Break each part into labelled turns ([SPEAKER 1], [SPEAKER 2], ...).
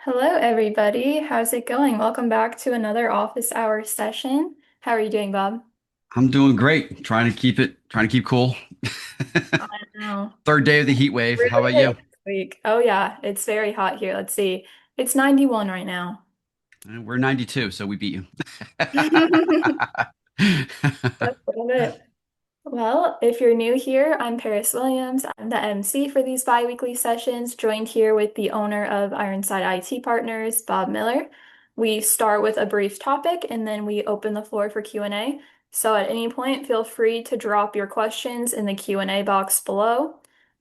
[SPEAKER 1] Hello, everybody. How's it going? Welcome back to another office hour session. How are you doing, Bob?
[SPEAKER 2] I'm doing great. Trying to keep cool.
[SPEAKER 1] I know.
[SPEAKER 2] Third day of the heat wave. How
[SPEAKER 1] Really
[SPEAKER 2] about
[SPEAKER 1] late
[SPEAKER 2] you?
[SPEAKER 1] this week. Oh, yeah. It's very hot here. Let's see. It's 91 right now.
[SPEAKER 2] We're 92, so we beat you.
[SPEAKER 1] That's a little bit. Well, if you're new here, I'm Paris Williams. I'm the MC for these bi-weekly sessions, joined here with the owner of Ironside IT Partners, Bob Miller. We start with a brief topic and then we open the floor for Q&A. So at any point, feel free to drop your questions in the Q&A box below.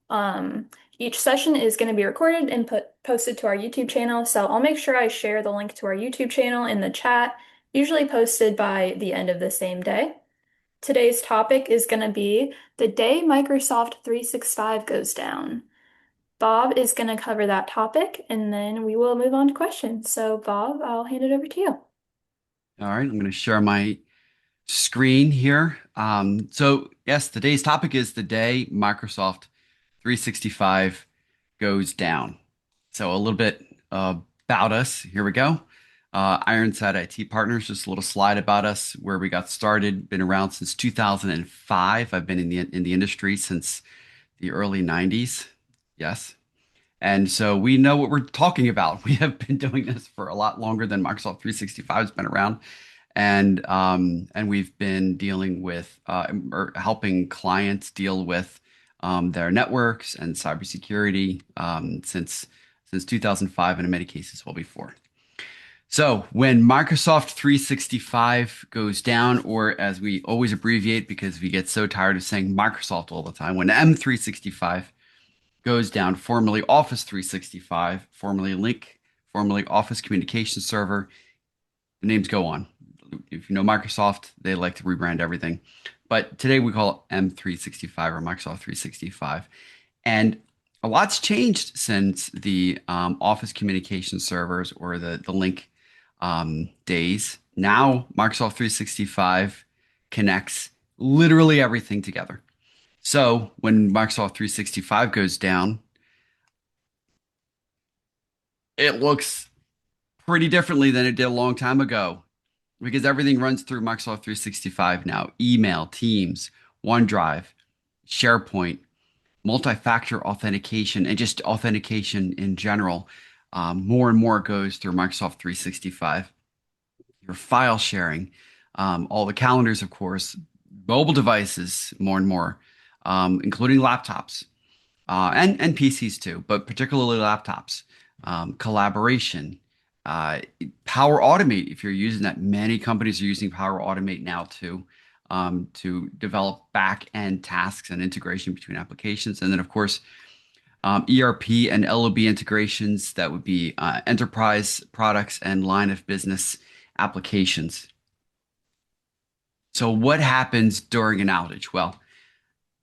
[SPEAKER 1] Um, each session is going to be recorded and posted to our YouTube channel, so I'll make sure I share the link to our YouTube channel in the chat, usually posted by the end of the same day. Today's topic is going to be the day Microsoft 365 goes down. Bob is going to cover that topic and then we will move on to questions. So, Bob, I'll hand it over to you.
[SPEAKER 2] All right, I'm going to share my screen here. So yes, today's topic is the day Microsoft 365 goes down. So a little bit about us. Here we go. Ironside IT Partners, just a little slide about us, where we got started. Been around since 2005. I've been in the industry since the early 90s. Yes. And so we know what we're talking about. We have been doing this for a lot longer than Microsoft 365 has been around. And we've been dealing with or helping clients deal with their networks and cybersecurity since 2005, and in many cases, well before. So when Microsoft 365 goes down, or as we always abbreviate because we get so tired of saying Microsoft all the time, when M365 goes down, formerly Office 365, formerly Link, formerly Office Communication Server. The names go on. If you know Microsoft, they like to rebrand everything. But today we call it M365 or Microsoft 365. And a lot's changed since the Office Communication Servers or the Link days. Now Microsoft 365 connects literally everything together. So when Microsoft 365 goes down, it looks pretty differently than it did a long time ago because everything runs through Microsoft 365 now. Email, Teams, OneDrive, SharePoint, multi-factor authentication, and just authentication in general. More and more goes through Microsoft 365. Your file sharing, all the calendars, of course, mobile devices, more and more, including laptops. And PCs too, but particularly laptops, collaboration, uh, Power Automate. If you're using that, many companies are using Power Automate now to develop back end tasks and integration between applications. And then, of course, ERP and LOB integrations that would be enterprise products and line of business applications. So, what happens during an outage? Well,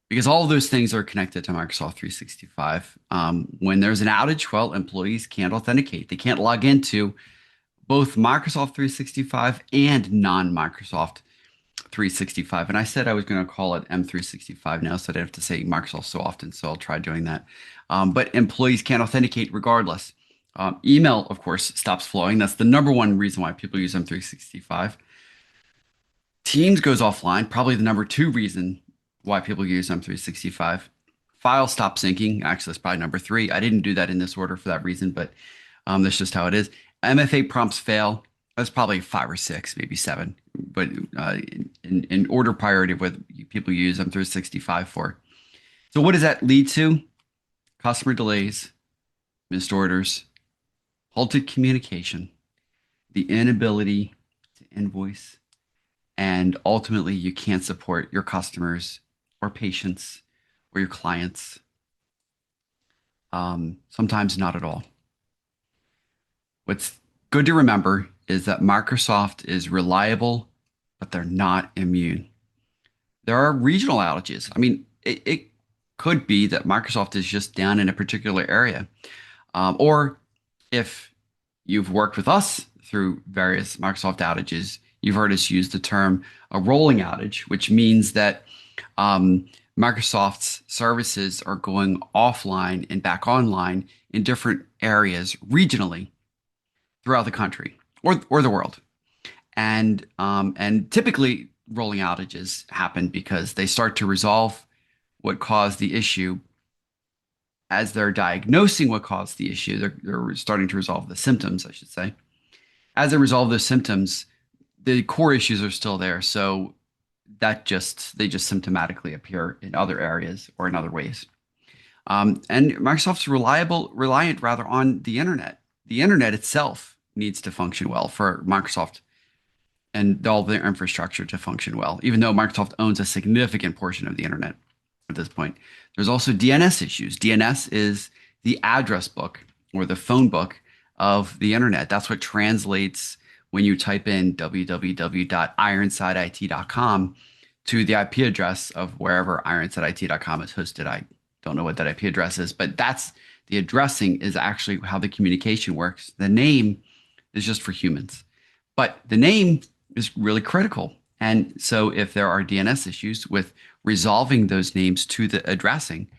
[SPEAKER 2] because all of those things are connected to Microsoft 365. When there's an outage, well, employees can't authenticate. They can't log into both Microsoft 365 and non-Microsoft 365. And I said I was going to call it M365 now, so I didn't have to say Microsoft so often. So I'll try doing that. But employees can't authenticate regardless. Email, of course, stops flowing. That's the number one reason why people use M365. Teams goes offline, probably the number two reason why people use M365. Files stop syncing. Actually, that's probably number three. I didn't do that in this order for that reason, but that's just how it is. MFA prompts fail. That's probably five or six, maybe seven, but in order priority of what people use M365 for. So what does that lead to? Customer delays, missed orders, halted communication, the inability to invoice, and ultimately you can't support your customers or patients or your clients. Sometimes not at all. What's good to remember is that Microsoft is reliable, but they're not immune. There are regional outages. I mean, it could be that Microsoft is just down in a particular area. Or if you've worked with us through various Microsoft outages, you've heard us use the term a rolling outage, which means that Microsoft's services are going offline and back online in different areas regionally. throughout the country or the world. And typically rolling outages happen because they start to resolve what caused the issue as they're diagnosing what caused the issue. They're starting to resolve the symptoms, I should say. As they resolve those symptoms, the core issues are still there. So they just symptomatically appear in other areas or in other ways. And Microsoft's reliant rather on the internet. The internet itself needs to function well for Microsoft and all their infrastructure to function well, even though Microsoft owns a significant portion of the internet at this point. There's also DNS issues. DNS is the address book or the phone book of the internet. That's what translates when you type in www.ironsideit.com to the IP address of wherever ironsideit.com is hosted. I don't know what that IP address is, but that's the addressing is actually how the communication works. The name is just for humans, but the name is really critical. And so if there are DNS issues with resolving those names to the addressing,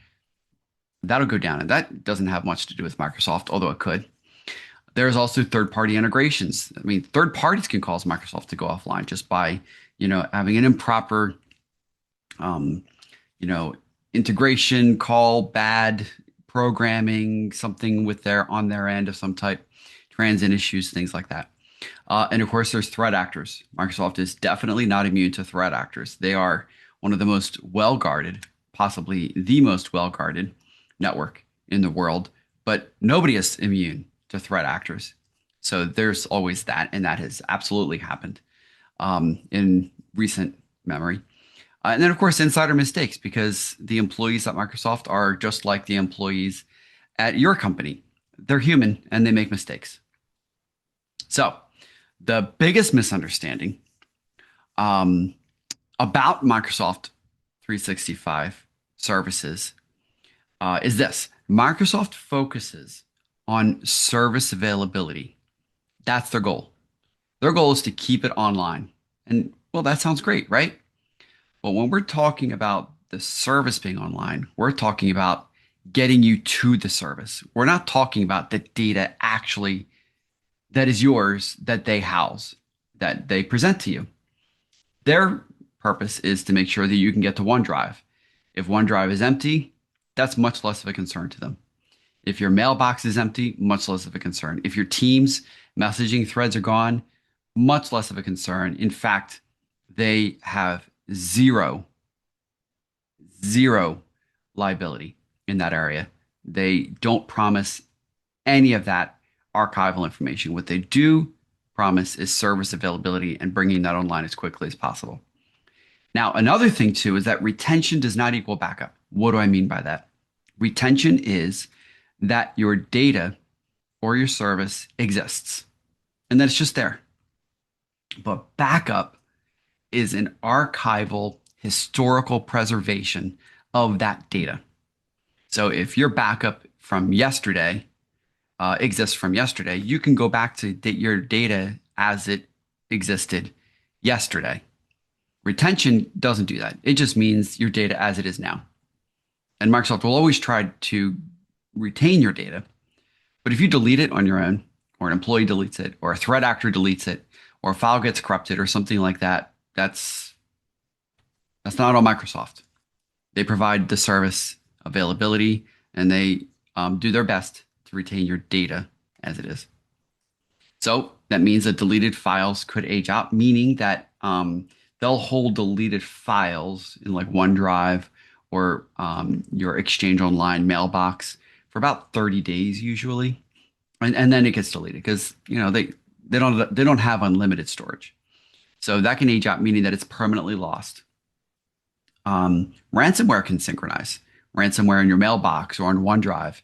[SPEAKER 2] that'll go down. And that doesn't have much to do with Microsoft, although it could. There's also third-party integrations. I mean, third parties can cause Microsoft to go offline just by, having an improper, integration call, bad programming, something with on their end of some type, transit issues, things like that. And of course, there's threat actors. Microsoft is definitely not immune to threat actors. They are one of the most well-guarded, possibly the most well-guarded network in the world, but nobody is immune to threat actors. So there's always that, and that has absolutely happened in recent memory. And then, of course, insider mistakes, because the employees at Microsoft are just like the employees at your company. They're human and they make mistakes. So the biggest misunderstanding about Microsoft 365 services is this. Microsoft focuses on service availability. That's their goal. Their goal is to keep it online. And well, that sounds great, right? But when we're talking about the service being online, we're talking about getting you to the service. We're not talking about the data actually that is yours, that they house, that they present to you. Their purpose is to make sure that you can get to OneDrive. If OneDrive is empty, that's much less of a concern to them. If your mailbox is empty, much less of a concern. If your Teams messaging threads are gone, much less of a concern. In fact, they have zero liability in that area. They don't promise any of that archival information. What they do promise is service availability and bringing that online as quickly as possible. Now, another thing too is that retention does not equal backup. What do I mean by that? Retention is that your data or your service exists and that it's just there. But backup is an archival historical preservation of that data. So if your backup from yesterday exists from yesterday, you can go back to your data as it existed yesterday. Retention doesn't do that. It just means your data as it is now. And Microsoft will always try to retain your data. But if you delete it on your own, or an employee deletes it, or a threat actor deletes it, or a file gets corrupted or something like that, that's not on Microsoft. They provide the service availability and they do their best to retain your data as it is. So that means that deleted files could age out, meaning that they'll hold deleted files in like OneDrive or your Exchange Online mailbox for about 30 days usually, and then it gets deleted because they don't have unlimited storage. So that can age out, meaning that it's permanently lost. Ransomware can synchronize. Ransomware in your mailbox or on OneDrive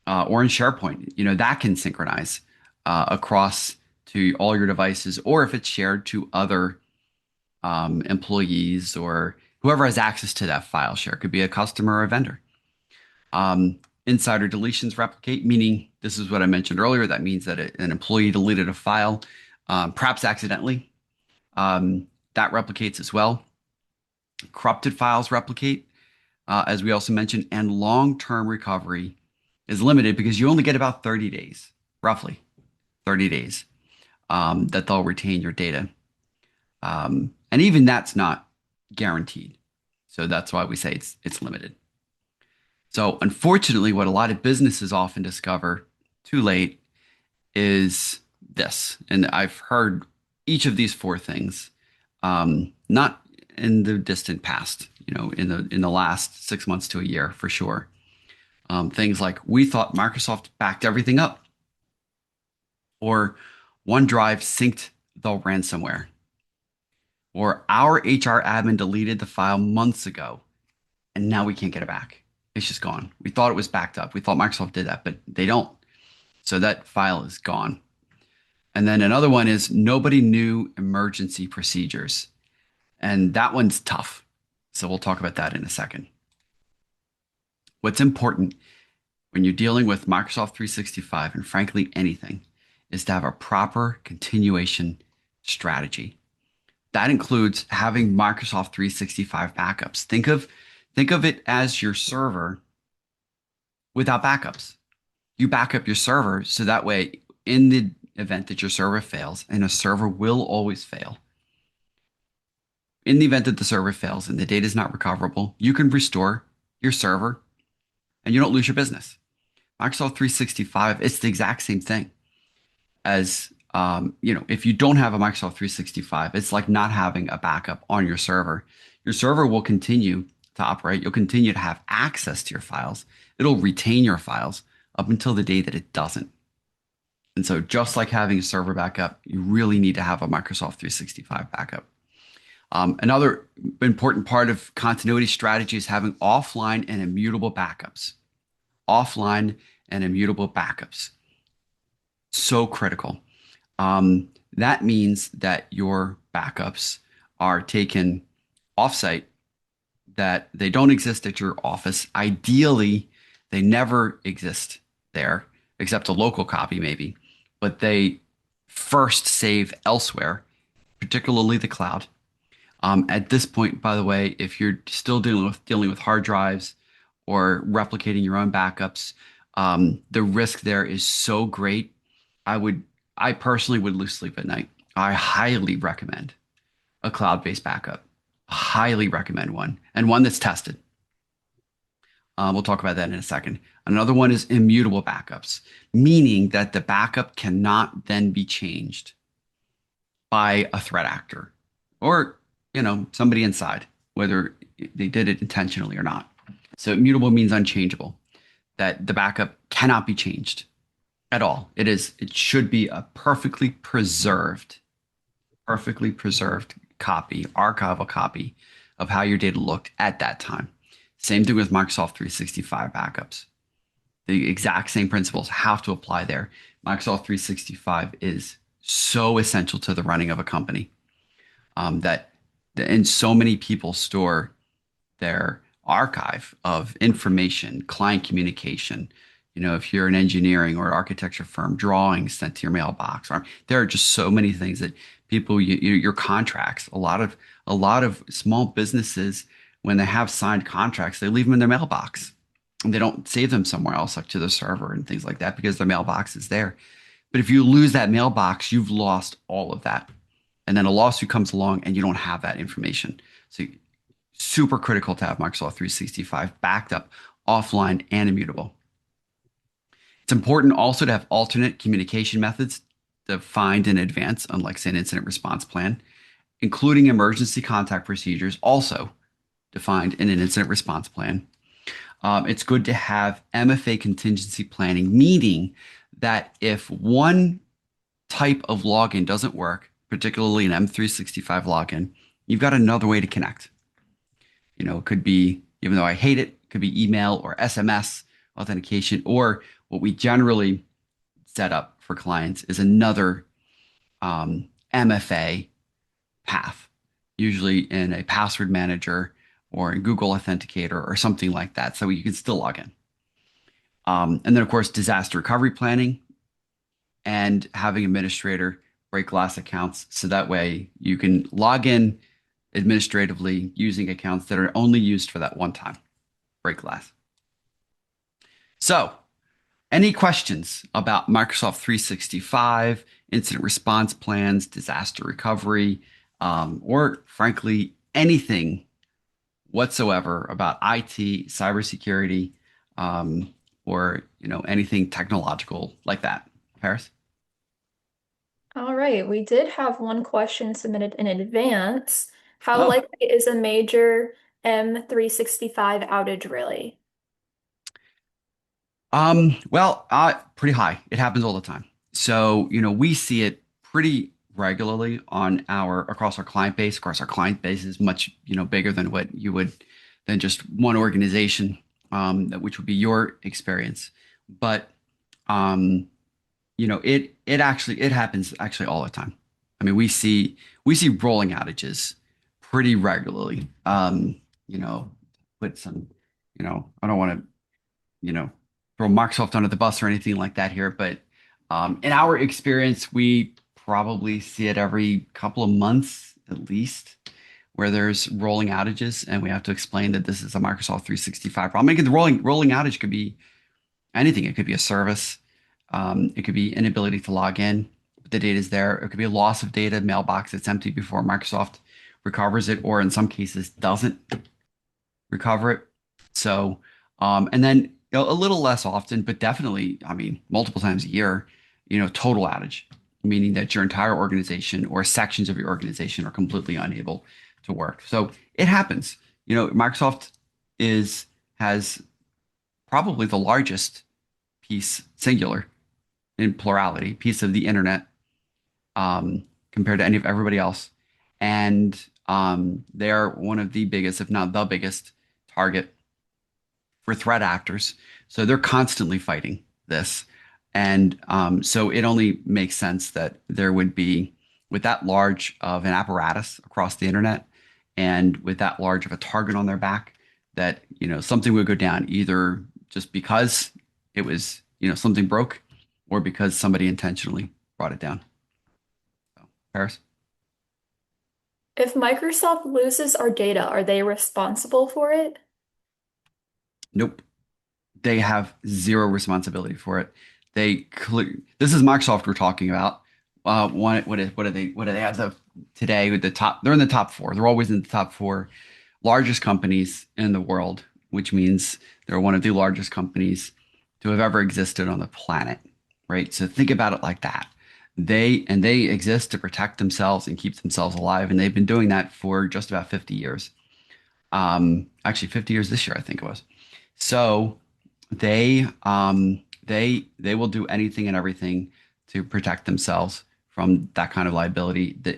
[SPEAKER 2] or in SharePoint, that can synchronize across to all your devices, or if it's shared to other employees or whoever has access to that file share. It could be a customer or a vendor. Insider deletions replicate, meaning this is what I mentioned earlier. That means that an employee deleted a file, perhaps accidentally. That replicates as well. Corrupted files replicate, as we also mentioned, and long-term recovery is limited because you only get about 30 days, roughly 30 days, that they'll retain your data. And even that's not guaranteed. So that's why we say it's limited. So unfortunately, what a lot of businesses often discover too late is this. And I've heard each of these four things, not in the distant past, in the last 6 months to a year for sure. Things like we thought Microsoft backed everything up, or OneDrive synced the ransomware, or our HR admin deleted the file months ago and now we can't get it back. It's just gone. We thought it was backed up. We thought Microsoft did that, but they don't. So that file is gone. And then another one is nobody knew emergency procedures. And that one's tough. So we'll talk about that in a second. What's important when you're dealing with Microsoft 365 and frankly anything is to have a proper continuation strategy. That includes having Microsoft 365 backups. Think of it as your server without backups. You back up your server so that way in the event that your server fails, and a server will always fail, in the event that the server fails and the data is not recoverable, you can restore your server and you don't lose your business. Microsoft 365, it's the exact same thing as, if you don't have a Microsoft 365, it's like not having a backup on your server. Your server will continue to operate. You'll continue to have access to your files. It'll retain your files up until the day that it doesn't. And so just like having a server backup, you really need to have a Microsoft 365 backup. Another important part of continuity strategy is having offline and immutable backups. Offline and immutable backups. So critical. That means that your backups are taken offsite, that they don't exist at your office. Ideally, they never exist there, except a local copy maybe, but they first save elsewhere, particularly the cloud. At this point, by the way, if you're still dealing with hard drives or replicating your own backups, the risk there is so great. I personally would lose sleep at night. I highly recommend a cloud-based backup. Highly recommend one, and one that's tested. We'll talk about that in a second. Another one is immutable backups, meaning that the backup cannot then be changed by a threat actor or, somebody inside, whether they did it intentionally or not. So immutable means unchangeable, that the backup cannot be changed at all. It should be a perfectly preserved copy, archival copy of how your data looked at that time. Same thing with Microsoft 365 backups. The exact same principles have to apply there. Microsoft 365 is so essential to the running of a company, and so many people store their archive of information, client communication. If you're an engineering or architecture firm, drawings sent to your mailbox, or there are just so many things that people, your contracts, a lot of small businesses, when they have signed contracts, they leave them in their mailbox and they don't save them somewhere else, like to the server and things like that, because their mailbox is there. But if you lose that mailbox, you've lost all of that. And then a lawsuit comes along and you don't have that information. So super critical to have Microsoft 365 backed up offline and immutable. It's important also to have alternate communication methods defined in advance, unlike, say, an incident response plan, including emergency contact procedures also defined in an incident response plan. It's good to have MFA contingency planning, meaning that if one type of login doesn't work, particularly an M365 login, you've got another way to connect. It could be, even though I hate it, it could be email or SMS authentication, or what we generally set up for clients is another MFA path, usually in a password manager or in Google Authenticator or something like that, so you can still log in. And then, of course, disaster recovery planning and having administrator break glass accounts, so that way you can log in administratively using accounts that are only used for that one time. Break glass. So Any questions about Microsoft 365, incident response plans, disaster recovery, or frankly, anything whatsoever about IT, cybersecurity, or anything technological like that? Paris?
[SPEAKER 1] All right, we did have one question submitted in advance. How
[SPEAKER 2] Oh,
[SPEAKER 1] likely is a major M365 outage really?
[SPEAKER 2] well, pretty high. It happens all the time. So, we see it pretty regularly across our client base. Of course, our client base is much, bigger than what you would than just one organization, which would be your experience. But um, it happens actually all the time. I mean, we see rolling outages pretty regularly. You know, put some, I don't want to throw Microsoft under the bus or anything like that here, but in our experience, we probably see it every couple of months at least, where there's rolling outages, and we have to explain that this is a Microsoft 365 problem. Again, the rolling outage could be anything. It could be a service. It could be inability to log in, but the data is there. It could be a loss of data, mailbox that's empty before Microsoft recovers it, or in some cases doesn't recover it. So, and then a little less often, but definitely, I mean, multiple times a year, total outage, meaning that your entire organization or sections of your organization are completely unable to work. So it happens. Microsoft is has probably the largest piece, singular in plurality, piece of the internet compared to any of everybody else, and they are one of the biggest, if not the biggest, target for threat actors. So they're constantly fighting this. And so it only makes sense that there would be, with that large of an apparatus across the internet and with that large of a target on their back, that, something would go down either just because it was, something broke or because somebody intentionally brought it down. So, Paris?
[SPEAKER 1] If Microsoft loses our data, are they responsible for it?
[SPEAKER 2] Nope. They have zero responsibility for it. This is Microsoft we're talking about. What do they have today with the top? They're in the top four. They're always in the top four largest companies in the world, which means they're one of the largest companies to have ever existed on the planet, right? So think about it like that. They exist to protect themselves and keep themselves alive, and they've been doing that for just about 50 years. Actually 50 years this year, I think it was. So they will do anything and everything to protect themselves from that kind of liability. The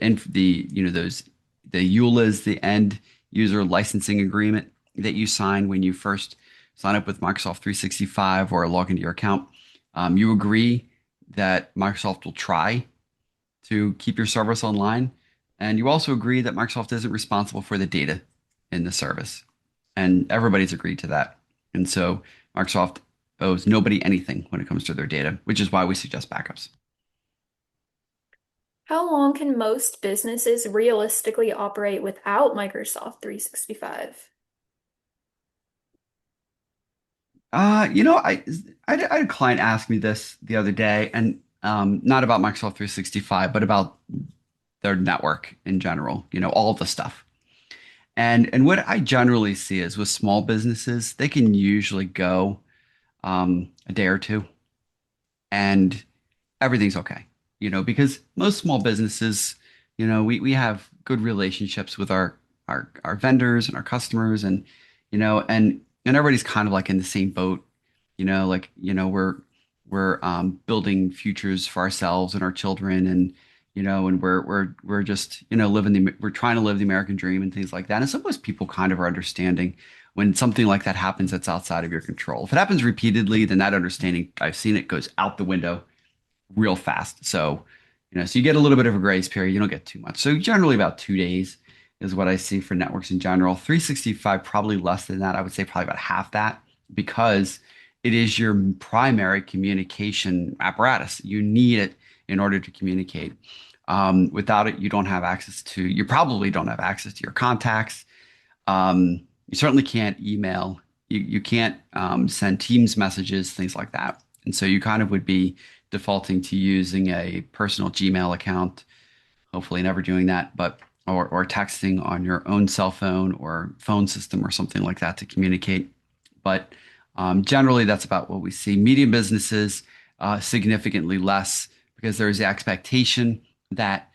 [SPEAKER 2] EULAs, the end user licensing agreement that you sign when you first sign up with Microsoft 365 or log into your account. You agree that Microsoft will try to keep your service online, and you also agree that Microsoft isn't responsible for the data in the service, and everybody's agreed to that. And so Microsoft owes nobody anything when it comes to their data, which is why we suggest backups.
[SPEAKER 1] How long can most businesses realistically operate without Microsoft 365?
[SPEAKER 2] I had a client ask me this the other day, and not about Microsoft 365, but about their network in general, all the stuff. And what I generally see is with small businesses, they can usually go a day or two, and everything's okay. Because most small businesses, we have good relationships with our vendors and our customers, and and everybody's kind of like in the same boat. We're building futures for ourselves and our children, and we're just we're trying to live the American dream and things like that. And sometimes people kind of are understanding when something like that happens that's outside of your control. If it happens repeatedly, then that understanding, I've seen it, goes out the window real fast. So you get a little bit of a grace period. You don't get too much. So generally about 2 days is what I see for networks in general. 365, probably less than that. I would say probably about half that because it is your primary communication apparatus. You need it in order to communicate. Without it, you probably don't have access to your contacts. You certainly can't email. You can't send Teams messages, things like that. And so you kind of would be defaulting to using a personal Gmail account, hopefully never doing that, but or texting on your own cell phone or phone system or something like that to communicate. But generally, that's about what we see. Medium businesses, significantly less because there's the expectation that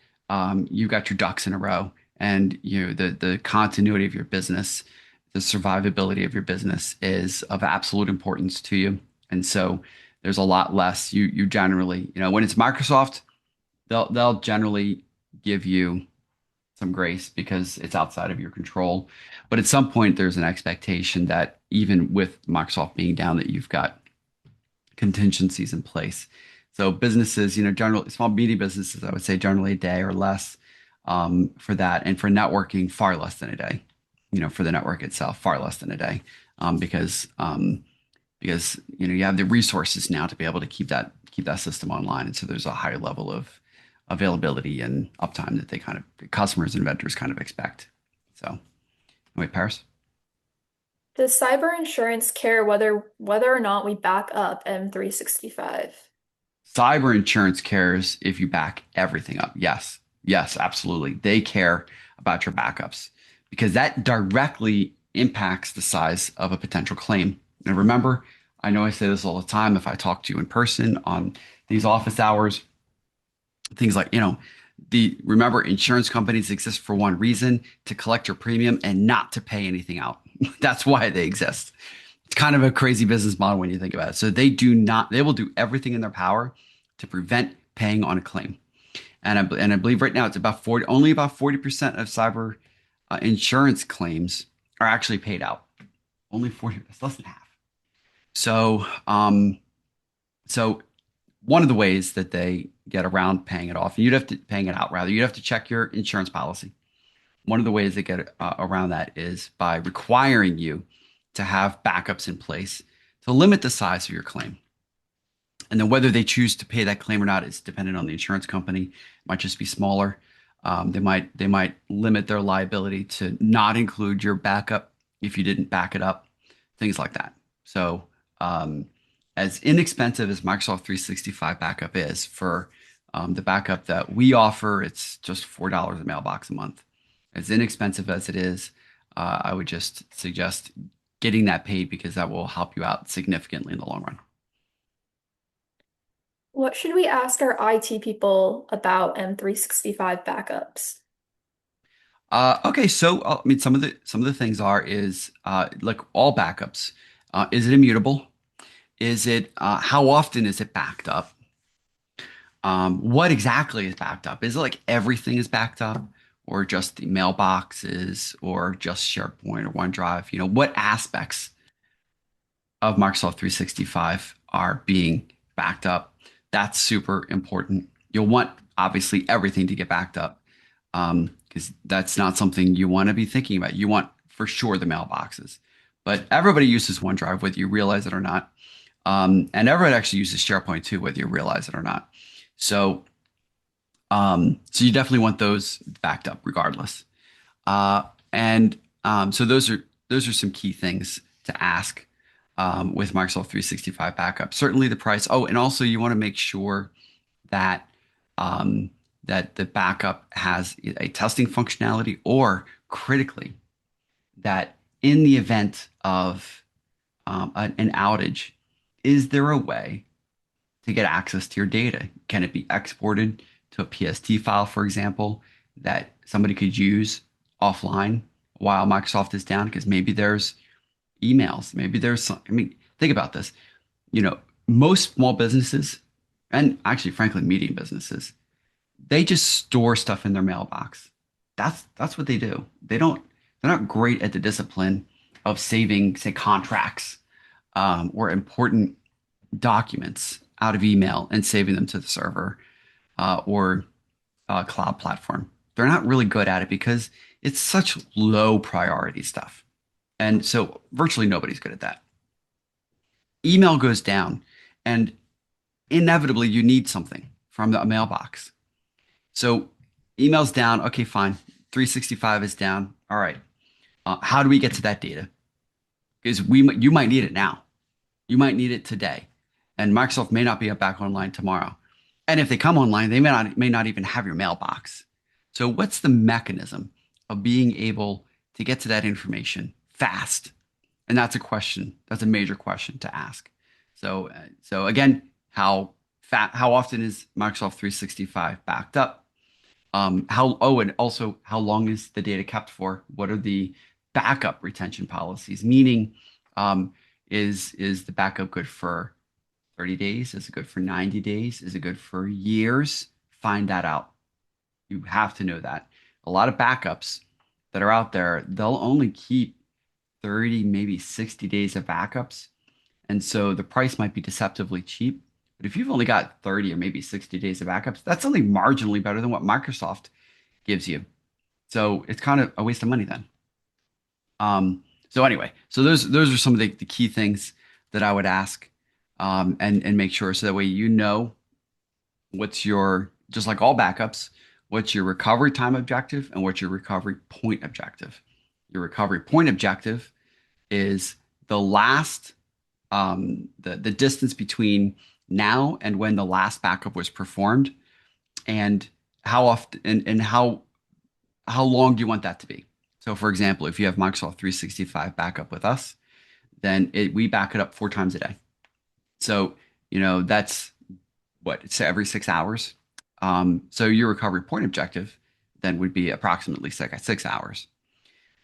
[SPEAKER 2] you got your ducks in a row and the continuity of your business, the survivability of your business is of absolute importance to you. And so there's a lot less. You generally, when it's Microsoft, they'll generally give you some grace because it's outside of your control. But at some point, there's an expectation that even with Microsoft being down, that you've got contingencies in place. So businesses, generally small medium businesses, I would say generally a day or less for that, and for networking, far less than a day. For the network itself, far less than a day, because you have the resources now to be able to keep that system online, and so there's a higher level of availability and uptime that customers and vendors kind of expect. So, wait, Paris.
[SPEAKER 1] Does cyber insurance care whether or not we back up M365?
[SPEAKER 2] Cyber insurance cares if you back everything up. Yes, yes, absolutely. They care about your backups because that directly impacts the size of a potential claim. And remember, I know I say this all the time if I talk to you in person on these office hours, things like, remember insurance companies exist for one reason, to collect your premium and not to pay anything out. That's why they exist. It's kind of a crazy business model when you think about it. So they will do everything in their power to prevent paying on a claim. And I believe right now it's only about 40% of cyber insurance claims are actually paid out. Only 40, that's less than half. So, so one of the ways that they get around paying it off, paying it out rather, you'd have to check your insurance policy. One of the ways they get around that is by requiring you to have backups in place to limit the size of your claim. And then whether they choose to pay that claim or not is dependent on the insurance company. It might just be smaller. They might limit their liability to not include your backup if you didn't back it up, things like that. So as inexpensive as Microsoft 365 backup is for the backup that we offer, it's just $4 a mailbox a month. As inexpensive as it is, I would just suggest getting that paid because that will help you out significantly in the long run.
[SPEAKER 1] What should we ask our IT people about M365 backups?
[SPEAKER 2] Okay, so I mean, some of the things is like all backups. Is it immutable? Is it how often is it backed up? What exactly is backed up? Is it like everything is backed up, or just the mailboxes, or just SharePoint or OneDrive? What aspects of Microsoft 365 are being backed up? That's super important. You'll want obviously everything to get backed up because that's not something you want to be thinking about. You want for sure the mailboxes, but everybody uses OneDrive, whether you realize it or not. And everyone actually uses SharePoint too, whether you realize it or not. So, so you definitely want those backed up regardless. And so those are some key things to ask with Microsoft 365 backup. Certainly the price. Oh, and also you want to make sure that that the backup has a testing functionality, or critically, that in the event of an outage, is there a way to get access to your data? Can it be exported to a PST file, for example, that somebody could use offline while Microsoft is down? Because maybe there's emails, maybe there's some, I mean, think about this. Most small businesses, and actually, frankly, medium businesses, they just store stuff in their mailbox. That's what they do. They're not great at the discipline of saving, say, contracts or important documents out of email and saving them to the server or cloud platform. They're not really good at it because it's such low priority stuff. And so virtually nobody's good at that. Email goes down, and inevitably you need something from the mailbox. So email's down. Okay, fine. 365 is down. All right. How do we get to that data? Because you might need it now. You might need it today. and Microsoft may not be back online tomorrow. And if they come online, they may not even have your mailbox. So what's the mechanism of being able to get to that information fast? And that's a question. That's a major question to ask. So again, how often is Microsoft 365 backed up? And also how long is the data kept for? What are the backup retention policies? Meaning, is the backup good for 30 days? Is it good for 90 days? Is it good for years? Find that out. You have to know that. A lot of backups that are out there, they'll only keep 30, maybe 60 days of backups. And so the price might be deceptively cheap. But if you've only got 30 or maybe 60 days of backups, that's only marginally better than what Microsoft gives you. So it's kind of a waste of money then. So anyway, so those are some of the key things that I would ask, and make sure so that way you know what's your, just like all backups, what's your recovery time objective and what's your recovery point objective. Your recovery point objective is the last the distance between now and when the last backup was performed, and how often and how long do you want that to be? So for example, if you have Microsoft 365 backup with us, then we back it up 4 times a day. So, that's what, it's every 6 hours. So your recovery point objective then would be approximately 6 hours.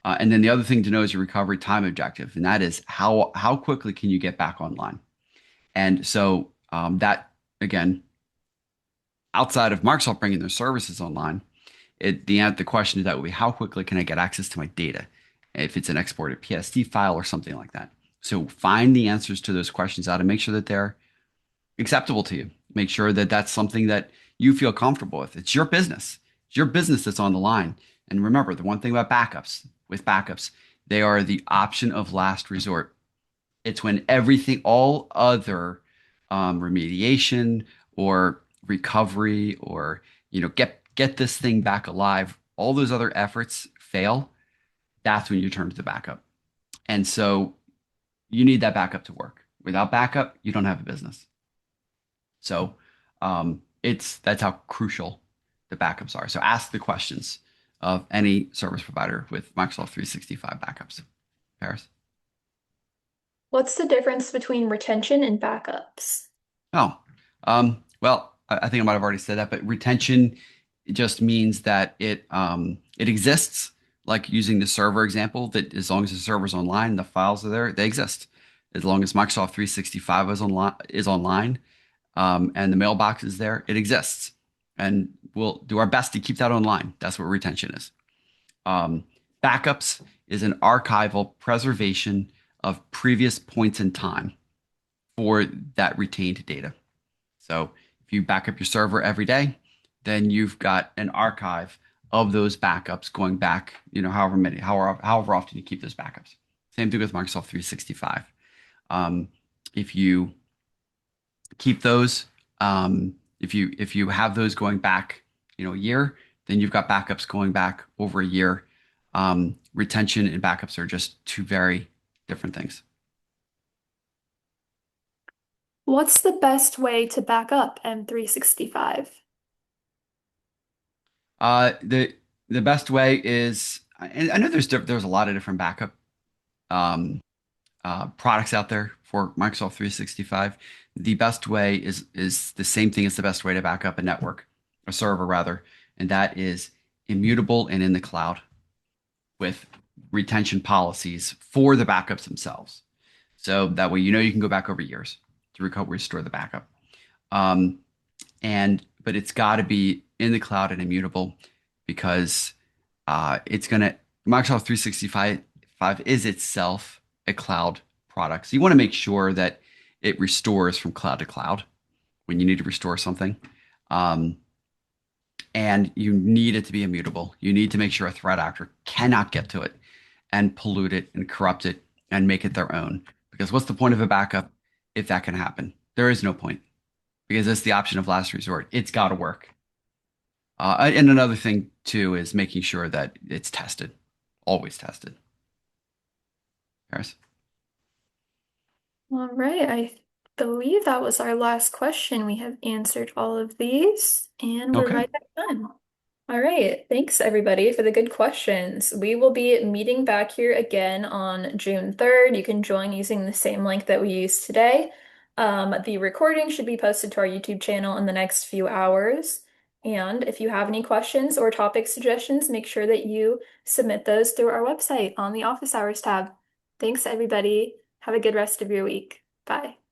[SPEAKER 2] And then the other thing to know is your recovery time objective, and that is how quickly can you get back online. And so that again, outside of Microsoft bringing their services online, the question to that would be how quickly can I get access to my data, if it's an exported PSD file or something like that. So find the answers to those questions out and make sure that they're acceptable to you. Make sure that that's something that you feel comfortable with. It's your business. It's your business that's on the line. And remember, the one thing about backups, they are the option of last resort. It's when all other remediation or recovery or get this thing back alive, all those other efforts fail. That's when you turn to the backup. And so you need that backup to work. Without backup, you don't have a business. So that's how crucial the backups are. So ask the questions of any service provider with Microsoft 365 backups. Paris?
[SPEAKER 1] What's the difference between retention and backups?
[SPEAKER 2] Oh, well, I think I might have already said that, but retention just means that it exists. Like using the server example, that as long as the server's online, the files are there, they exist. As long as Microsoft 365 is online, and the mailbox is there, it exists. And we'll do our best to keep that online. That's what retention is. Um, Backups is an archival preservation of previous points in time for that retained data. So if you back up your server every day, then you've got an archive of those backups going back, however often you keep those backups. Same thing with Microsoft 365. If you keep those, if you have those going back, a year, then you've got backups going back over a year. Retention and backups are just two very different things.
[SPEAKER 1] What's the best way to back up M365?
[SPEAKER 2] The best way is, and I know there's a lot of different backup um, products out there for Microsoft 365. The best way is the same thing as the best way to back up a network, a server rather, and that is immutable and in the cloud with retention policies for the backups themselves. So that way you can go back over years to restore the backup. Um, but it's got to be in the cloud and immutable because it's gonna Microsoft 365 is itself a cloud product. So you want to make sure that it restores from cloud to cloud when you need to restore something. Um, and you need it to be immutable. You need to make sure a threat actor cannot get to it and pollute it and corrupt it and make it their own. Because what's the point of a backup if that can happen? There is no point because it's the option of last resort. It's got to work. And another thing too is making sure that it's tested, always tested. Paris?
[SPEAKER 1] All right. believe that was our last question. We have answered all of these, and we're
[SPEAKER 2] Okay.
[SPEAKER 1] right at time. All right. Thanks, everybody, for the good questions. We will be meeting back here again on June 3rd. You can join using the same link that we used today. The recording should be posted to our YouTube channel in the next few hours. And if you have any questions or topic suggestions, make sure that you submit those through our website on the Office Hours tab. Thanks, everybody. Have a good rest of your week. Bye.